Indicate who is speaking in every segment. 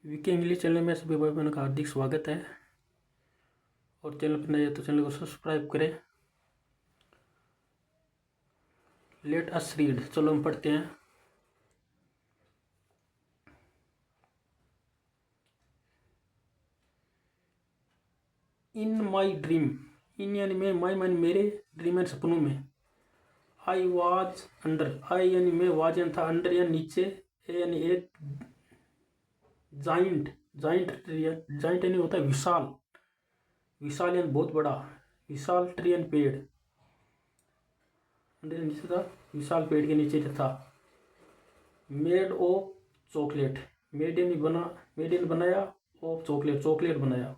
Speaker 1: VK English channel में सभी भाई बहनों का हार्दिक स्वागत है। और चैनल पर नए हैं तो चैनल को सब्सक्राइब करें। लेट अस रीड, चलो हम पढ़ते हैं। इन माई ड्रीम, इन यानी में, माई मानी मेरे, ड्रीम यानी सपनों में। आई वाज अंडर, आई यानी में, वाज यानी था, अंडर यानी नीचे, ए यानी एक, जाइंट, जाइंट यानी होता है विशाल, विशाल यानी बहुत बड़ा, विशाल ट्री यानी पेड़, अंडर यानी नीचे था, विशाल पेड़ के नीचे था। मेड ऑफ चॉकलेट, मेड यानी बना, मेड यानी बनाया, ऑफ चॉकलेट, चॉकलेट बनाया।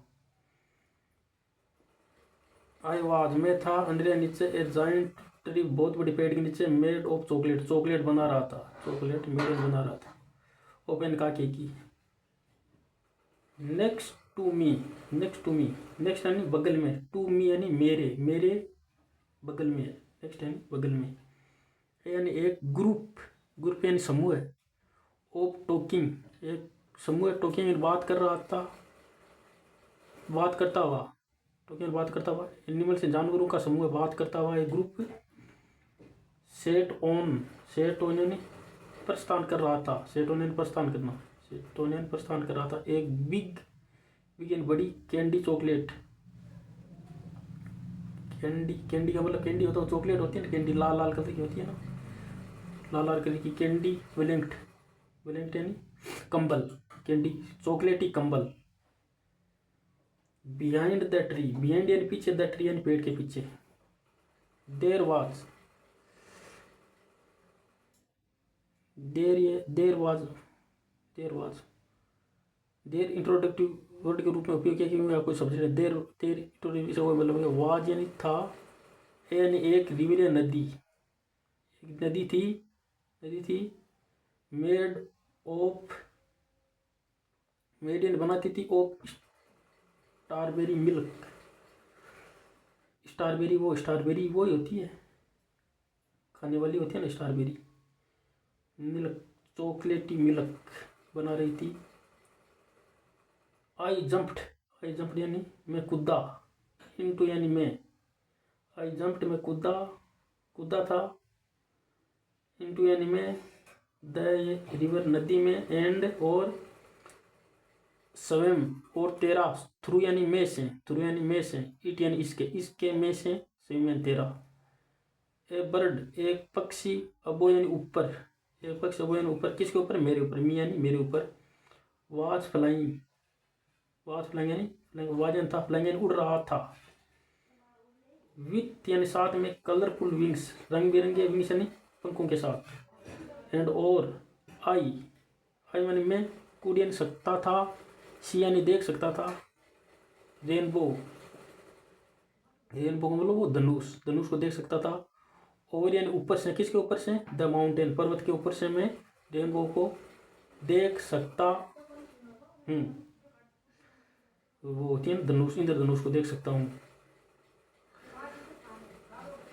Speaker 1: आई वाज में था, अंडर यानी नीचे, ए जाइंट ट्री बहुत बड़ी पेड़ के नीचे, मेड ऑफ चॉकलेट, चॉकलेट बना रहा था, चॉकलेट मेड बना रहा था। ओपन का की। Next to me, next to me, next यानी बगल में, टू मी यानी मेरे, मेरे बगल में, नेक्स्ट यानी बगल में। यानी एक ग्रुप, ग्रुप यानी समूह है। ऑफ टॉकिंग, एक समूह है, टॉकिंग यानी बात कर रहा था, बात करता हुआ, टॉकिंग बात करता हुआ। एनिमल से जानवरों का समूह है, बात करता हुआ एक group. Set on, set on यानी प्रस्थान कर रहा था, सेट ऑन यानी प्रस्थान करना, सेट ऑन यानी प्रस्थान कर रहा था एक बिग, बिग यानी बड़ी, कैंडी चॉकलेट, कैंडी, कैंडी का मतलब कैंडी होता है, चॉकलेट होती है ना कैंडी, लाल लाल कलर की होती है ना, लाल लाल कलर की कैंडी, ब्लैंक्ट, ब्लैंक्ट यानी कंबल, कैंडी चॉकलेटी कंबल। बिहाइंड द ट्री, बिहाइंड यानी पीछे, द ट्री यानी पेड़ के पीछे। There was, there was, there was, there introductive word के रूप में उपयोग किया, क्योंकि आपको समझ रहे देर, देर इंट्रोडक्टिव से वो मतलब वाज यानी था, यानी एक रिवर या नदी, एक नदी थी, नदी थी। मेड ऑफ, मेड यानी बनाती थी, ऑफ स्ट्रॉबेरी मिल्क, स्ट्रॉबेरी वो, स्ट्रॉबेरी वो ही होती है, खाने वाली होती है ना स्ट्रॉबेरी, मिल्क चॉकलेटी मिल्क बना रही थी। आई जंप्ड, आई जंप्ड यानी मैं कूदा, इनटू यानी मैं, आई जंप्ड मैं कूदा, कूदा था, इनटू यानी मैं, द रिवर नदी में, एंड और, स्वयं और तेरा, थ्रू यानी में से, थ्रू यानी में से, इट यानी इसके, इसके में से, स्वयं यानी तेरा। ए बर्ड एक पक्षी, अबो यानी ऊपर, एक पक्षी अबो यानी ऊपर, किसके ऊपर, मेरे ऊपर, मी यानी मेरे ऊपर। वाज फ्लाइंग, वाज फ्लाइंग यानी फ्लाइंग, वाज यानी था, फ्लाइंग यानी उड़ रहा था। विथ यानी साथ में, कलरफुल विंग्स रंग बिरंगे विंग्स यानी पंखों के साथ। एंड और, आई, आई यानी मैं, कुड यानी सकता था, सी यानी देख सकता था, रेनबो, रेनबो को मतलब वो धनुष, धनुष को देख सकता था। और यानी ऊपर से, किसके ऊपर से, द माउंटेन पर्वत के ऊपर से मैं रेनबो को देख सकता हूँ, वो होती है धनुष, इंद्रधनुष को देख सकता हूँ।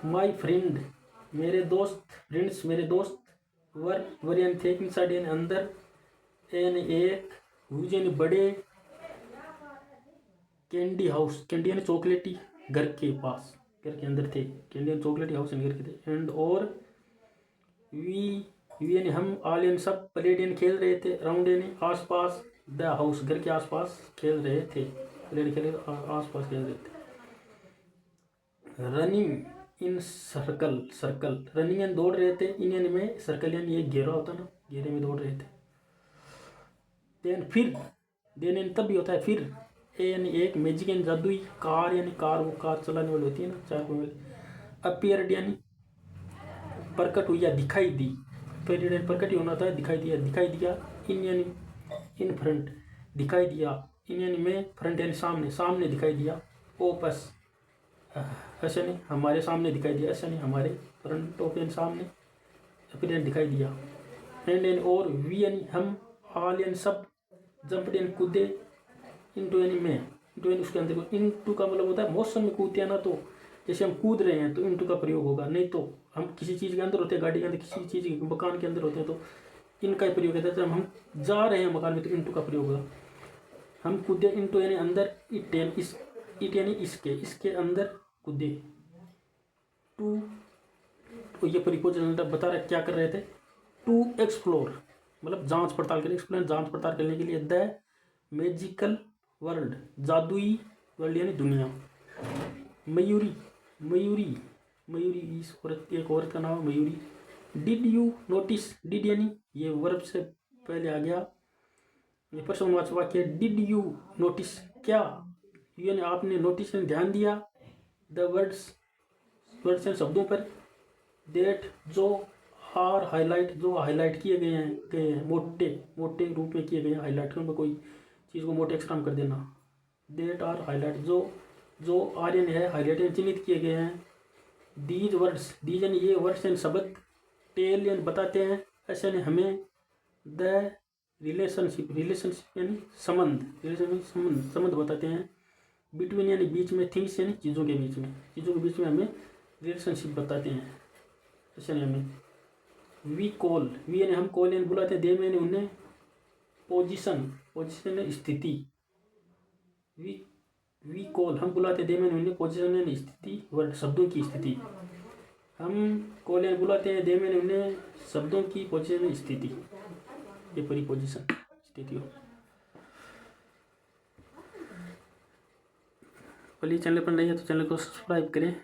Speaker 1: माई फ्रेंड, मेरे दोस्त, फ्रेंड्स मेरे दोस्त, वर यानी थे, इनसाइड यानी अंदर, यानी एक, हुज यानी बड़े, कैंडी हाउस, कैंडी यानी चॉकलेटी, घर के पास, घर के अंदर थे, कैंडी यानी चॉकलेटी हाउस यानी घर के थे। एंड और, वी यानी हम, ऑल यानी सब, प्लेड यानी खेल रहे थे, राउंड यानी आसपास, द हाउस घर के आसपास खेल रहे थे, प्लेड खेल आसपास खेल रहे थे। Running in circle, circle running यानी दौड़ रहे थे, इन यानी में, सर्कल यानी एक घेरा होता ना, घेरे में दौड़ रहे थे। देन फिर, देन यानी तब भी होता है फिर। ए यानी एक, मैजिक यानी जादुई, कार यानी कार, वो कार चलाने वाली होती है ना, चार वाली। अपीयर्ड यानी प्रकट हुई या दिखाई दी, अपीयर्ड यानी प्रकट ही होना था, दिखाई दिया, दिखाई दिया। इन यानी इन फ्रंट, दिखाई दिया, इन यानी में, फ्रंट यानी सामने, सामने दिखाई दिया। ओपस, ऐसा नहीं हमारे सामने दिखाई दिया, ऐसा नहीं हमारे, फ्रंट ऑफ यानी सामने, अपीयर यानी दिखाई दिया। एंड यानी और, वी यानी हम, ऑल यानी सब, जंप यानी कूदे, इनटू यानी में, इनटू यानी उसके अंदर, इनटू का मतलब होता है मौसम में कूदते हैं ना, तो जैसे हम कूद रहे हैं तो इनटू का प्रयोग होगा, नहीं तो हम किसी चीज़ के अंदर होते हैं, गाड़ी के अंदर, किसी चीज़ के, मकान के अंदर होते हैं तो इनका ही प्रयोग होता है। जब हम जा रहे हैं मकान में तो इनटू का प्रयोग होगा। हम कूदे, इनटू यानी अंदर, इट यानी इसके अंदर कूदे। टू, तो ये प्रीपोजिशन बता रहे क्या कर रहे थे। टू एक्सप्लोर मतलब जांच पड़ताल के लिए, एक्सप्लेन जांच पड़ताल करने के लिए। द मैजिकल वर्ल्ड जादुई वर्ल्ड यानी दुनिया। मयूरी मयूरी मयूरी इस औरत, एक औरत का नाम है Mayuri. Did you notice, did यानी ये वर्ब से पहले आ गया, ये प्रश्नवाचक वाक्य। डिड यू नोटिस क्या, यानी आपने नोटिस यानी ध्यान दिया। द वर्ड्स यानी शब्दों पर। दैट जो आर हाईलाइट, जो हाईलाइट किए गए हैं, मोटे रूप में किए गए हैं। हाईलाइट में कोई चीज़ को मोटे अक्षर में कर देना। दैट आर हाईलाइट, जो आर यानी है, हाईलाइट यानी चिन्हित किए गए हैं। दीज वर्ड्स, दीज यानी ये, वर्ड्स यानी शब्द। टेल यानी बताते हैं। ऐसे यानी हमें। द रिलेशनशिप यानी संबंध बताते हैं। बिटवीन यानी बीच में। थिंग्स यानी चीज़ों के बीच में हमें रिलेशनशिप बताते हैं। ऐसे यानी हमें। वी यानी हम, कॉल यानी बुलाते हैं। देम यानी उन्हें। पोजीशन यानी स्थिति। वी कॉल हम बुलाते, देम यानी उन्हें। पोजीशन यानी स्थिति, वर्ड शब्दों की स्थिति। हम कॉल यानी बुलाते हैं, देम यानी उन्हें, शब्दों की। पोजीशन यानी स्थिति, ये प्रीपोजिशन स्थिति हो। प्लीज चैनल पर नहीं है तो चैनल को सब्सक्राइब करें।